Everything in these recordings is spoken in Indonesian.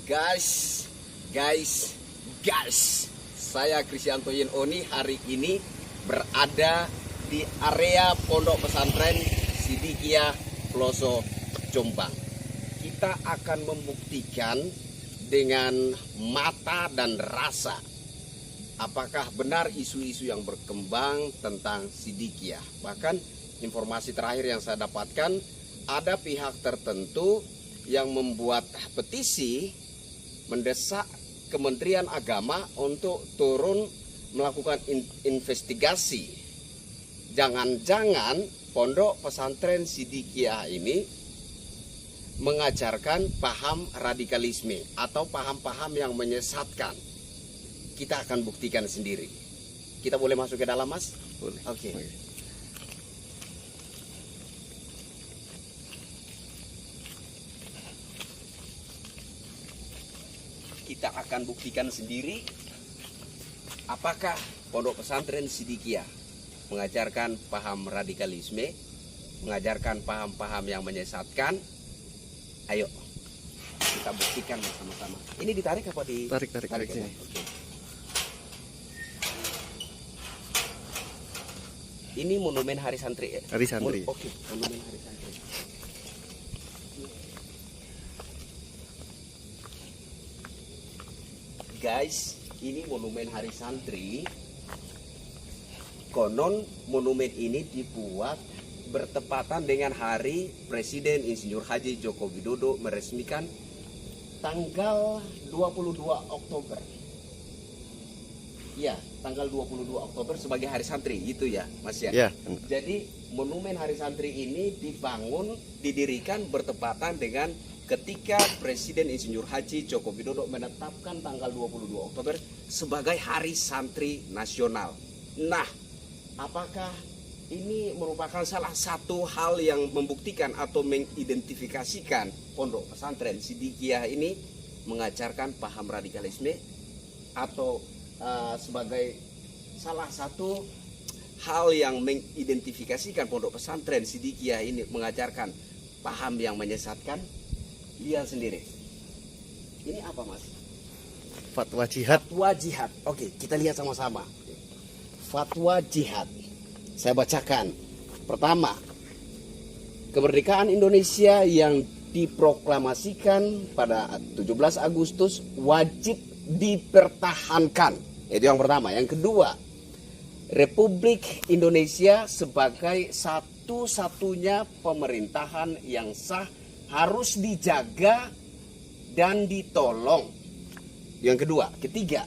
Guys, saya Krisyanto Yenoni hari ini berada di area Pondok Pesantren Sidikiyah Peloso Jombang. Kita akan membuktikan dengan mata dan rasa apakah benar isu-isu yang berkembang tentang Sidikiyah. Bahkan informasi terakhir yang saya dapatkan, ada pihak tertentu yang membuat petisi mendesak Kementerian Agama untuk turun melakukan investigasi. Jangan-jangan Pondok Pesantren Sidikiyah ini mengajarkan paham radikalisme atau paham-paham yang menyesatkan. Kita akan buktikan sendiri. Kita boleh masuk ke dalam, Mas? Boleh. Oke. Kita akan buktikan sendiri apakah Pondok Pesantren Sidikiyah mengajarkan paham radikalisme, mengajarkan paham-paham yang menyesatkan. Ayo kita buktikan bersama-sama. Ini ditarik apa di? Tarik sini. Oke. Ini monumen Hari Santri ya? Hari Santri. Oke, monumen Hari Santri. Guys, ini monumen Hari Santri. Konon monumen ini dibuat bertepatan dengan hari Presiden Insinyur Haji Joko Widodo meresmikan tanggal 22 Oktober. Ya, tanggal 22 Oktober sebagai Hari Santri, itu ya, Mas ya. Ya. Jadi monumen Hari Santri ini didirikan bertepatan dengan ketika Presiden Insinyur Haji Joko Widodo menetapkan tanggal 22 Oktober sebagai Hari Santri Nasional. Nah, apakah ini merupakan salah satu hal yang membuktikan atau mengidentifikasikan Pondok Pesantren Sidikiyah ini mengajarkan paham radikalisme atau sebagai salah satu hal yang mengidentifikasikan Pondok Pesantren Sidikiyah ini mengajarkan paham yang menyesatkan? Lihat sendiri. Ini apa, Mas? Fatwa jihad. Fatwa jihad. Oke, kita lihat sama-sama. Fatwa jihad. Saya bacakan. Pertama, kemerdekaan Indonesia yang diproklamasikan pada 17 Agustus wajib dipertahankan. Itu yang pertama. Yang kedua, Republik Indonesia sebagai satu-satunya pemerintahan yang sah harus dijaga dan ditolong. Yang kedua, ketiga,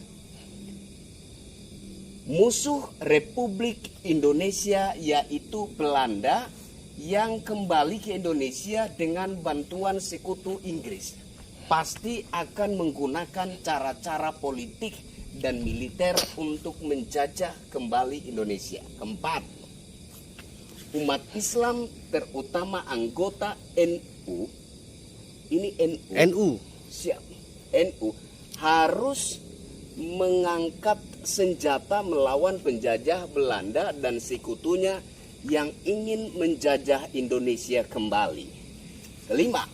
musuh Republik Indonesia yaitu Belanda yang kembali ke Indonesia dengan bantuan sekutu Inggris pasti akan menggunakan cara-cara politik dan militer untuk menjajah kembali Indonesia. Keempat, umat Islam terutama anggota NU, ini NU, siap, NU harus mengangkat senjata melawan penjajah Belanda dan sekutunya yang ingin menjajah Indonesia kembali. Kelima,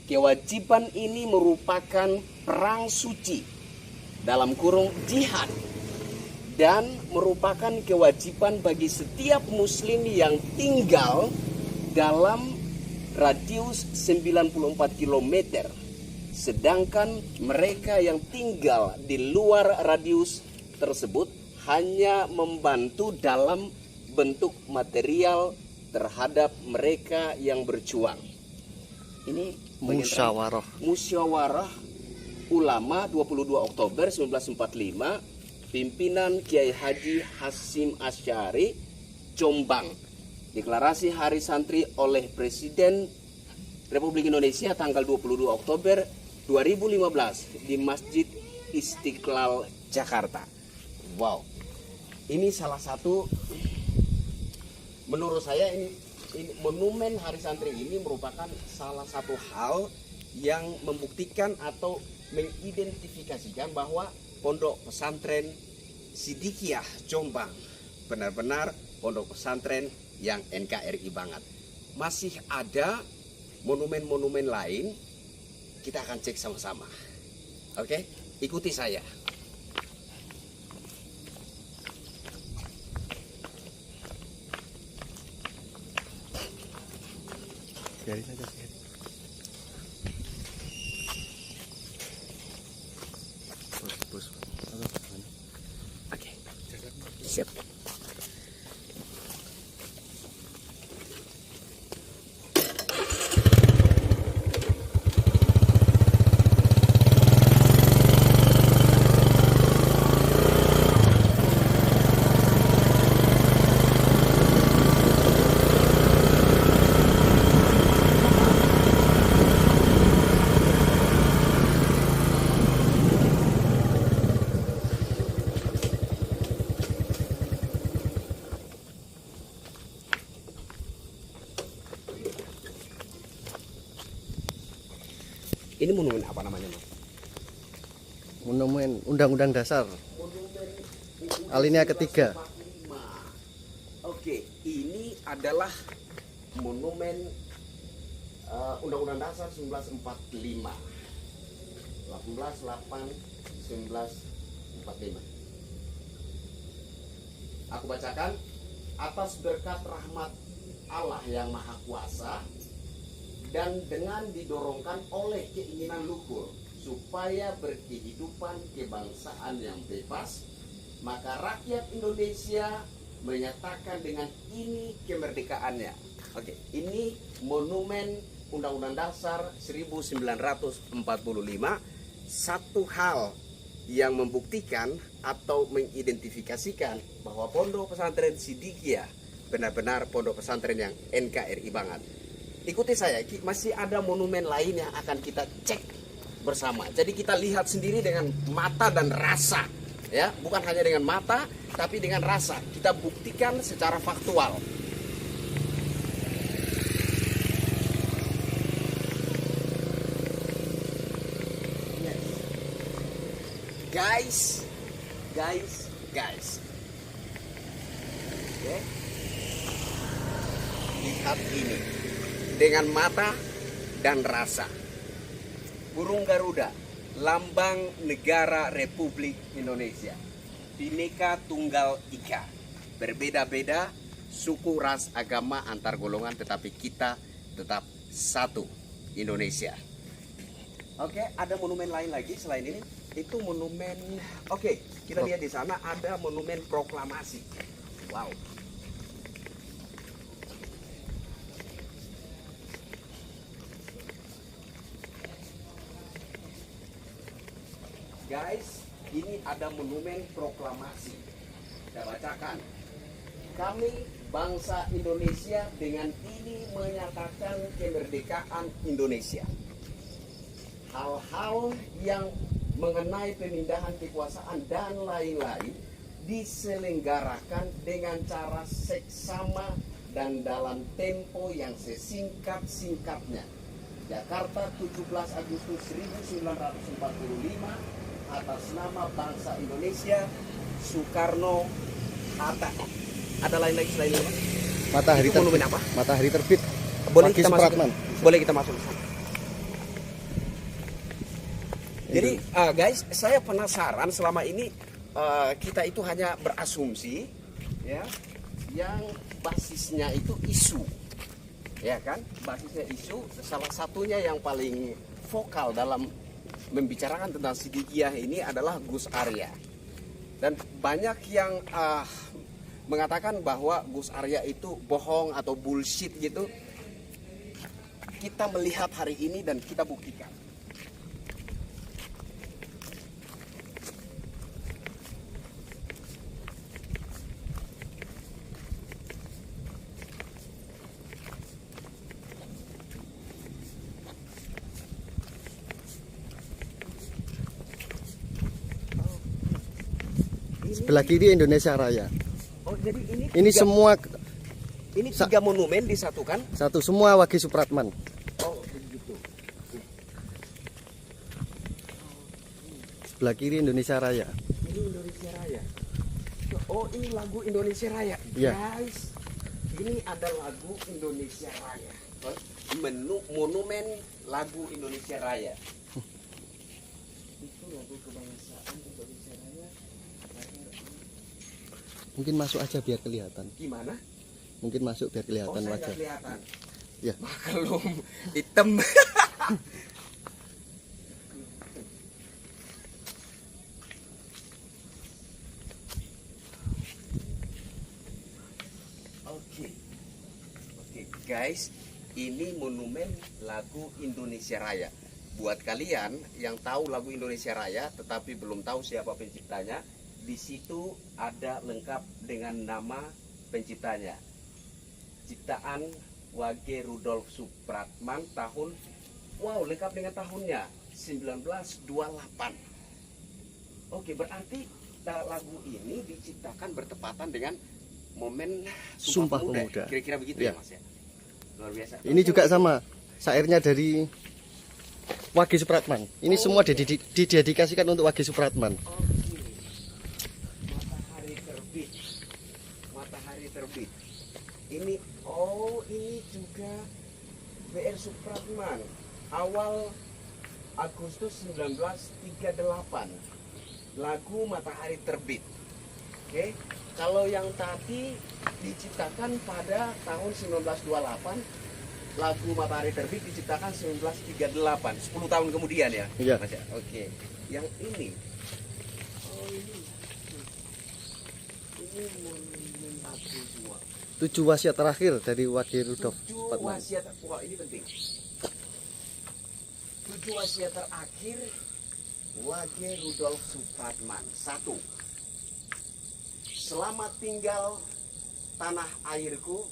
kewajiban ini merupakan perang suci dalam kurung jihad dan merupakan kewajiban bagi setiap muslim yang tinggal dalam radius 94 km. Sedangkan mereka yang tinggal di luar radius tersebut hanya membantu dalam bentuk material terhadap mereka yang berjuang. Ini musyawarah ulama 22 Oktober 1945, pimpinan Kiai Haji Hasyim Asy'ari, Jombang. Deklarasi Hari Santri oleh Presiden Republik Indonesia tanggal 22 Oktober 2015 di Masjid Istiqlal, Jakarta. Wow, ini salah satu, menurut saya ini monumen Hari Santri ini merupakan salah satu hal yang membuktikan atau mengidentifikasikan bahwa Pondok Pesantren Sidikiyah Jombang benar-benar pondok pesantren yang NKRI banget. Masih ada monumen-monumen lain kita akan cek sama-sama. Oke, ikuti saya. Biarin aja. Bos. Oke, siap. Ini monumen apa namanya, Mas? Monumen Undang-Undang Dasar alinea ketiga. Oke, ini adalah monumen Undang-Undang Dasar 1945. 1945. Aku bacakan, atas berkat rahmat Allah yang Maha Kuasa dan dengan didorongkan oleh keinginan luhur supaya berkehidupan kebangsaan yang bebas, maka rakyat Indonesia menyatakan dengan ini kemerdekaannya. Oke, ini monumen Undang-Undang Dasar 1945. Satu hal yang membuktikan atau mengidentifikasikan bahwa Pondok Pesantren Sidikiyah benar-benar pondok pesantren yang NKRI banget. Ikuti saya, masih ada monumen lain yang akan kita cek bersama. Jadi kita lihat sendiri dengan mata dan rasa, ya, bukan hanya dengan mata, tapi dengan rasa. Kita buktikan secara faktual. Guys. Oke. Lihat ini dengan mata dan rasa. Burung Garuda, lambang negara Republik Indonesia. Bhinneka Tunggal Ika. Berbeda-beda suku, ras, agama, antar golongan, tetapi kita tetap satu, Indonesia. Oke, ada monumen lain lagi selain ini. Itu monumen. Oke, kita lihat di sana ada monumen proklamasi. Wow. Guys, ini ada monumen proklamasi. Saya bacakan. Kami bangsa Indonesia dengan ini menyatakan kemerdekaan Indonesia. Hal-hal yang mengenai pemindahan kekuasaan dan lain-lain diselenggarakan dengan cara seksama dan dalam tempo yang sesingkat-singkatnya. Jakarta 17 Agustus 1945 atas nama bangsa Indonesia, Soekarno, Hatta. Ada lain lagi selain ini? Matahari Itu monumen terbit. apa? Matahari terbit. Boleh Waki kita masuk? Supratman. Boleh kita masuk. Jadi guys, saya penasaran selama ini kita itu hanya berasumsi, ya, yang basisnya itu isu, ya kan? Basisnya isu. Salah satunya yang paling vokal dalam membicarakan tentang Sidikiyah ini adalah Gus Arya. Dan banyak yang mengatakan bahwa Gus Arya itu bohong atau bullshit gitu. Kita melihat hari ini dan kita buktikan. Sebelah kiri Indonesia Raya. Oh, jadi Ini semua ini tiga monumen disatukan. satu, semua Waki Supratman. Oh, begitu. Sebelah kiri Indonesia Raya. Ini Indonesia Raya. Oh, ini lagu Indonesia Raya. Iya. Guys, ini ada lagu Indonesia Raya. monumen lagu Indonesia Raya. Itu lagu kebangsaan Indonesia Raya. Mungkin masuk aja biar kelihatan. Gimana? Mungkin masuk biar kelihatan saya wajah. nggak kelihatan. Ya. Maklum hitam. Oke. Oke, guys, ini monumen lagu Indonesia Raya. Buat kalian yang tahu lagu Indonesia Raya tetapi belum tahu siapa penciptanya, di situ ada lengkap dengan nama penciptanya. Ciptaan Wage Rudolf Supratman tahun, wow, lengkap dengan tahunnya 1928. Oke, berarti lagu ini diciptakan bertepatan dengan momen Sumpah Pemuda. Kira-kira begitu Ya. ya, Mas ya. Luar biasa. Ini juga sama. Syairnya dari Wage Supratman. Ini semua didedikasikan untuk Wage Supratman. Oke. Matahari terbit. Matahari terbit. Ini ini juga W.R. Supratman. Awal Agustus 1938. Lagu Matahari Terbit. Oke. Kalau yang tadi diciptakan pada tahun 1928, lagu Matahari Terbit diciptakan 1938, 10 tahun kemudian ya. Iya. Mas ya? Oke. Yang ini, ini monumen lagu semua. 7 wasiat terakhir dari Wage Rudolf 7 Supratman. wasiat, wah ini penting. 7 wasiat terakhir Wage Rudolf Supratman. 1. Selamat tinggal tanah airku,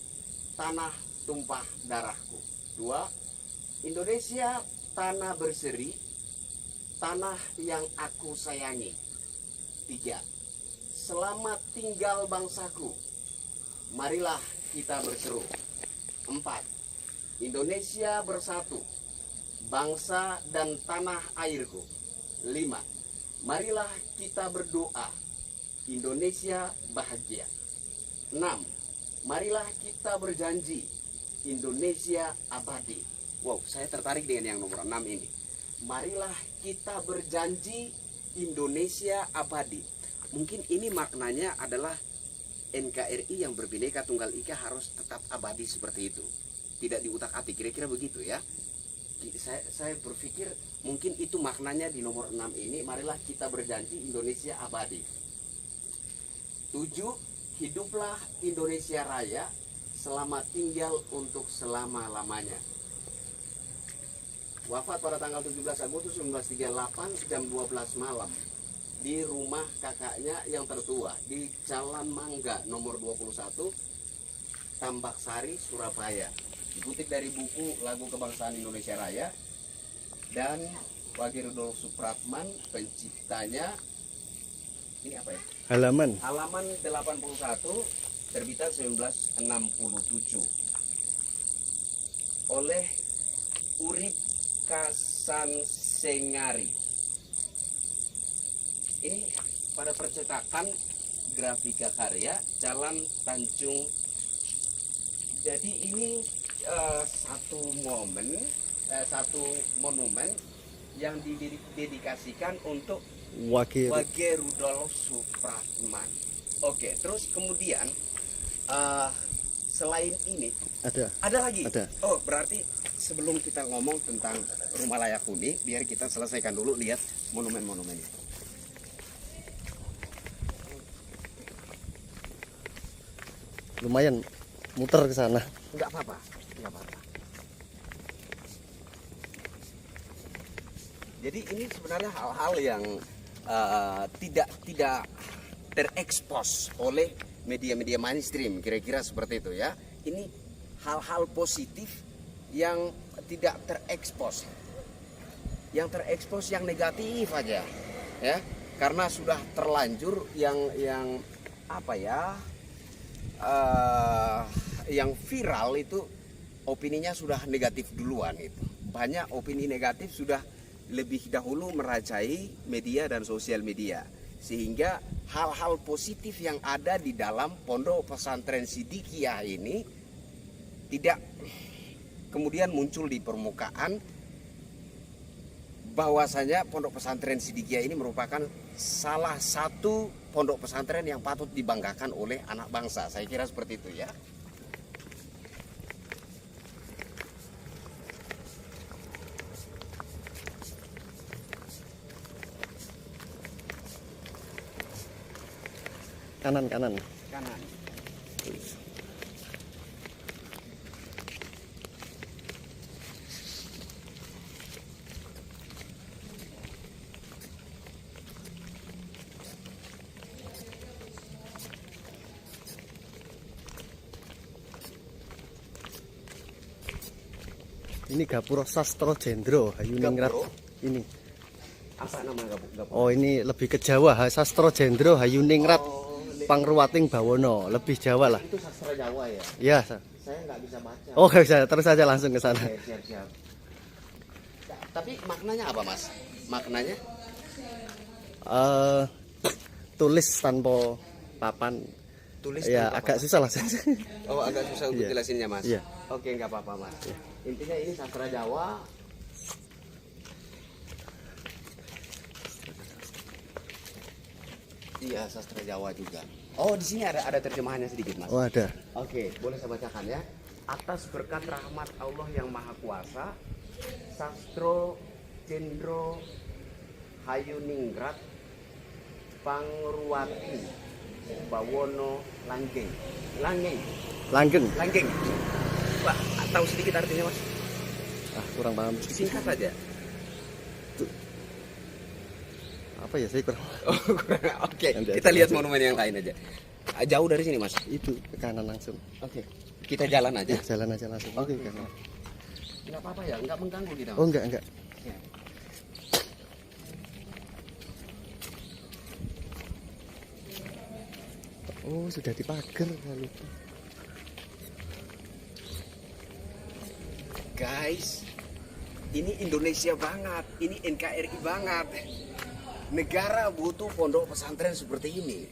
tanah tumpah darahku. 2. Indonesia tanah berseri, tanah yang aku sayangi. 3. Selamat tinggal bangsaku, marilah kita berseru. 4. Indonesia bersatu, bangsa dan tanah airku. 5. Marilah kita berdoa, Indonesia bahagia. 6. Marilah kita berjanji, Indonesia abadi. Wow, saya tertarik dengan yang nomor 6 ini. Marilah kita berjanji, Indonesia abadi. Mungkin ini maknanya adalah NKRI yang berbineka tunggal ika harus tetap abadi seperti itu. Tidak diutak-atik, kira-kira begitu ya. Saya berpikir mungkin itu maknanya di nomor 6 ini. Marilah kita berjanji, Indonesia abadi. 7. Hiduplah Indonesia Raya, selamat tinggal untuk selama-lamanya. Wafat pada tanggal 17 Agustus 1938 jam 12 malam di rumah kakaknya yang tertua di Jalan Mangga nomor 21, Tambak Sari, Surabaya. Dikutip dari buku Lagu Kebangsaan Indonesia Raya, dan Wage Rudolf Supratman penciptanya. Ini apa ya? Halaman. Halaman 81, terbitan 1967 oleh Urip Kasansengari. Ini pada percetakan Grafika Karya, Jalan Tanjung. Jadi ini satu monumen yang didedikasikan untuk Wage Wage Rudolf Supratman. Oke, terus kemudian selain ini ada lagi. Ada. Oh, berarti sebelum kita ngomong tentang rumah layak huni, biar kita selesaikan dulu lihat monumen-monumennya. lumayan muter ke sana. Enggak apa-apa, enggak apa-apa. Jadi ini sebenarnya hal-hal yang tidak terekspos oleh media-media mainstream, kira-kira seperti itu ya. Ini hal-hal positif yang tidak terekspos. Yang terekspos yang negatif aja, ya. Karena sudah terlanjur yang apa ya? Yang viral itu opininya sudah negatif duluan itu. Banyak opini negatif sudah lebih dahulu merajai media dan sosial media, sehingga hal-hal positif yang ada di dalam Pondok Pesantren Sidikiyah ini tidak kemudian muncul di permukaan bahwasanya Pondok Pesantren Sidikiyah ini merupakan salah satu pondok pesantren yang patut dibanggakan oleh anak bangsa. Saya kira seperti itu ya. Kanan. Kanan. Ini Gapura Sastra Jendro Hayuningrat. Gapura? Ini. Apa nama Gapura? Oh, ini lebih ke Jawa. Sastra Jendro Hayuningrat. Pangruwating Bawono, lebih Jawa lah. Itu sastra Jawa ya? Iya. Saya nggak bisa baca. Oh, nggak bisa. Terus aja langsung ke sana. Oke, siap. Tapi maknanya apa, Mas? Maknanya? Tulis tanpa papan. Tulis Ya, tanpa agak susah lah. Oh, agak susah untuk Iya. jelasinnya, Mas. Iya. Oke, nggak apa-apa, Mas. Intinya ini sastra Jawa. Iya, sastra Jawa juga. Oh, di sini ada terjemahannya sedikit, Mas. Oh, ada. Oke, boleh saya bacakan ya. Atas berkat rahmat Allah yang Maha Kuasa, Sastro Jendro Hayuningrat Pangruwati Bawono Langgeng. Langgeng. Pak, tahu sedikit artinya, Mas? Ah, kurang paham. Singkat aja. Apa ya, saya kurang. Oke, Nanti kita aja lihat langsung. monumen yang lain aja. Jauh dari sini, Mas. Itu ke kanan langsung. Oke, kita jalan aja. Ya, jalan aja langsung. Oke, kanan. Nggak apa-apa ya, nggak mengganggu kita. Oh, enggak. Ya. Oh, sudah dipagar kali. Guys, ini Indonesia banget, ini NKRI banget. Negara butuh pondok pesantren seperti ini.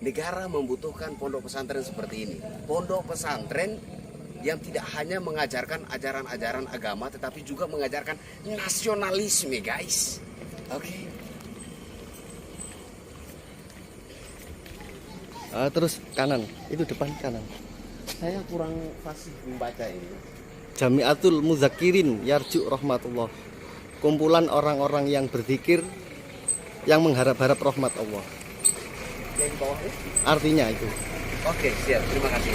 Negara membutuhkan pondok pesantren seperti ini. Pondok pesantren yang tidak hanya mengajarkan ajaran-ajaran agama, tetapi juga mengajarkan nasionalisme, guys. Oke. Terus kanan, itu depan kanan. Saya kurang fasih membaca ini. Jamiatul Muzakirin Yarju Rahmatullah. Kumpulan orang-orang yang berzikir yang mengharap-harap rahmat Allah. Yang di bawah ini? Artinya itu. Oke, siap. Terima kasih.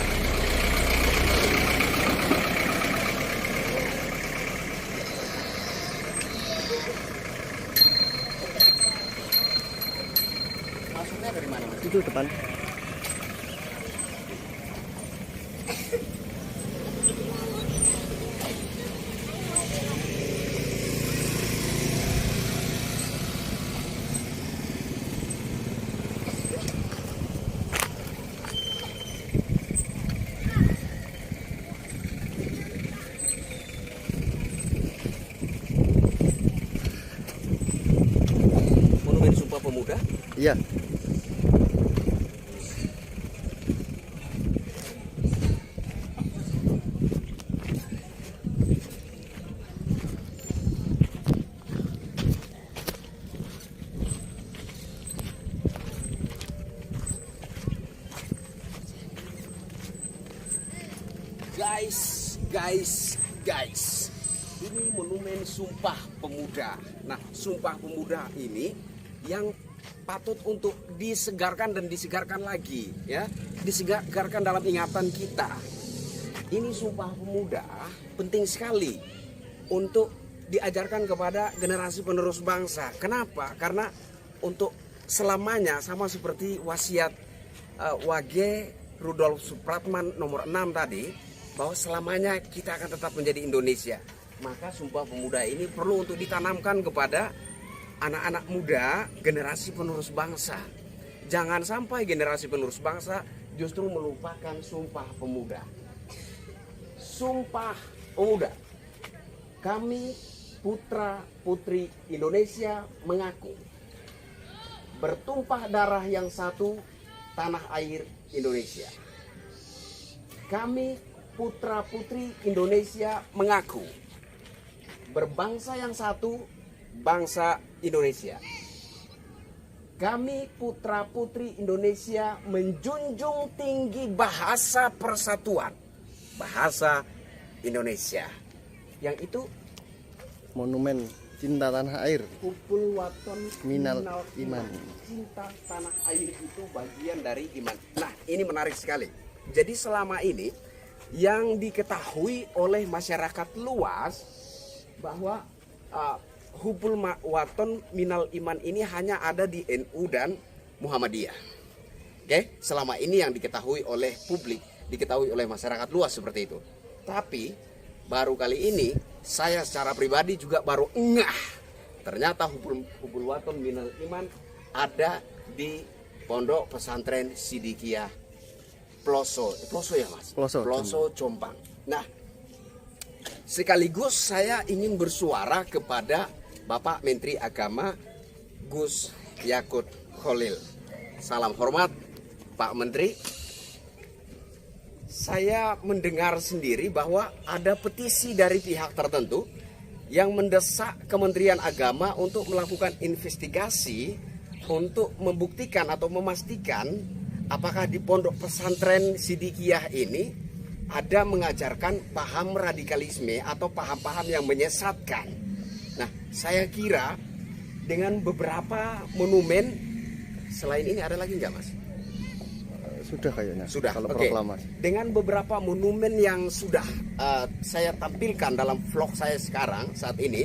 Masuknya dari mana, Mas? Itu depan. Monumen Sumpah Pemuda. Iya. Guys, ini monumen Sumpah Pemuda. Nah, Sumpah Pemuda ini yang patut untuk disegarkan dan disegarkan lagi, ya, disegarkan dalam ingatan kita. Ini Sumpah Pemuda penting sekali untuk diajarkan kepada generasi penerus bangsa. Kenapa? Karena untuk selamanya, sama seperti wasiat Wage Rudolf Supratman nomor 6 tadi, bahwa selamanya kita akan tetap menjadi Indonesia. Maka Sumpah Pemuda ini perlu untuk ditanamkan kepada anak-anak muda, generasi penerus bangsa. Jangan sampai generasi penerus bangsa justru melupakan Sumpah Pemuda. Sumpah Pemuda. Kami putra putri Indonesia mengaku bertumpah darah yang satu, tanah air Indonesia. Kami putra-putri Indonesia mengaku berbangsa yang satu, bangsa Indonesia. Kami putra-putri Indonesia menjunjung tinggi bahasa persatuan, bahasa Indonesia. Yang itu Monumen cinta tanah air. Hubul Waton Minal Iman. Cinta tanah air itu bagian dari iman. Nah, ini menarik sekali. Jadi selama ini yang diketahui oleh masyarakat luas bahwa Hubul Waton Minal Iman ini hanya ada di NU dan Muhammadiyah. Oke, selama ini yang diketahui oleh publik, diketahui oleh masyarakat luas seperti itu. Tapi baru kali ini saya secara pribadi juga baru ngeh. Ternyata Hubul Waton Minal Iman ada di Pondok Pesantren Sidikiyah Ploso ya Mas? Ploso Jombang. Nah, sekaligus saya ingin bersuara kepada Bapak Menteri Agama Gus Yakut Kholil. Salam hormat Pak Menteri. Saya mendengar sendiri bahwa ada petisi dari pihak tertentu yang mendesak Kementerian Agama untuk melakukan investigasi untuk membuktikan atau memastikan apakah di Pondok Pesantren Sidikiyah ini ada mengajarkan paham radikalisme atau paham-paham yang menyesatkan. Nah, saya kira dengan beberapa monumen selain ini ada lagi nggak, Mas? Sudah kayaknya. Sudah. Kalau Oke. proklamasi. Dengan beberapa monumen yang sudah saya tampilkan dalam vlog saya sekarang saat ini,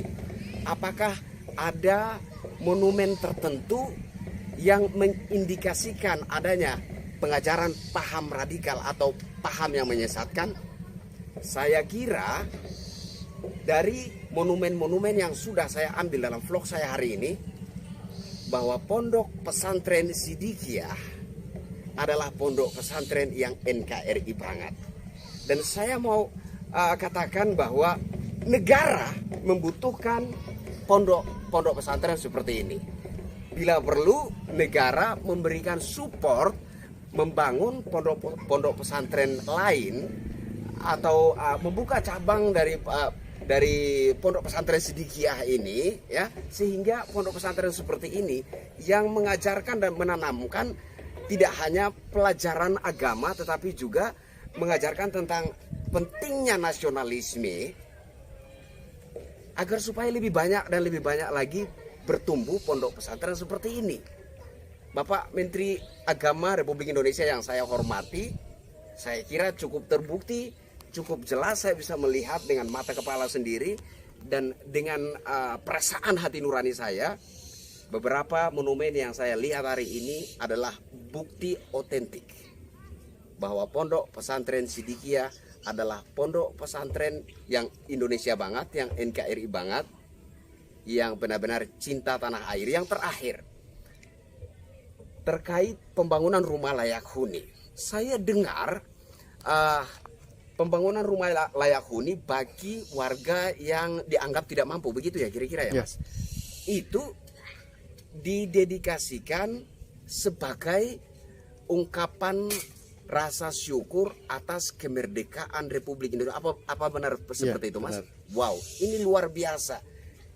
apakah ada monumen tertentu yang mengindikasikan adanya pengajaran paham radikal atau paham yang menyesatkan? Saya kira dari monumen-monumen yang sudah saya ambil dalam vlog saya hari ini, bahwa Pondok Pesantren Sidikiyah adalah pondok pesantren yang NKRI banget. Dan saya mau katakan bahwa negara membutuhkan pondok pesantren seperti ini. Bila perlu, negara memberikan support membangun pondok pesantren lain atau membuka cabang dari pondok pesantren Sidikiyah ini, ya, sehingga pondok pesantren seperti ini yang mengajarkan dan menanamkan tidak hanya pelajaran agama tetapi juga mengajarkan tentang pentingnya nasionalisme agar supaya lebih banyak dan lebih banyak lagi bertumbuh pondok pesantren seperti ini. Bapak Menteri Agama Republik Indonesia yang saya hormati, saya kira cukup terbukti, cukup jelas saya bisa melihat dengan mata kepala sendiri dan dengan perasaan hati nurani saya. Beberapa monumen yang saya lihat hari ini adalah bukti otentik bahwa Pondok Pesantren Sidikiyah adalah pondok pesantren yang Indonesia banget, yang NKRI banget, yang benar-benar cinta tanah air. Yang terakhir, terkait pembangunan rumah layak huni. Saya dengar pembangunan rumah layak huni bagi warga yang dianggap tidak mampu, begitu ya kira-kira ya Mas? Itu didedikasikan sebagai ungkapan rasa syukur atas kemerdekaan Republik Indonesia. Apa benar seperti itu, Mas? Benar. Wow, ini luar biasa.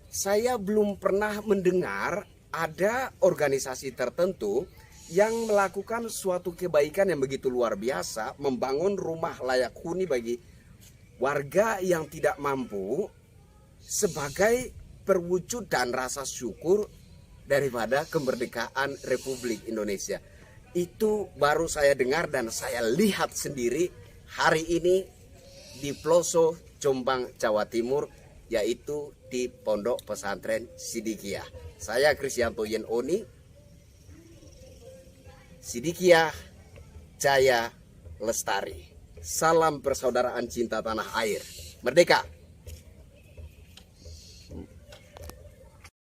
Saya belum pernah mendengar ada organisasi tertentu yang melakukan suatu kebaikan yang begitu luar biasa, membangun rumah layak huni bagi warga yang tidak mampu sebagai perwujudan rasa syukur daripada kemerdekaan Republik Indonesia. Itu baru saya dengar dan saya lihat sendiri hari ini di Ploso Jombang, Jawa Timur, yaitu di Pondok Pesantren Sidikiyah. Saya Krisyanto Yen Oni, Sidikiyah Jaya Lestari. Salam persaudaraan cinta tanah air. Merdeka!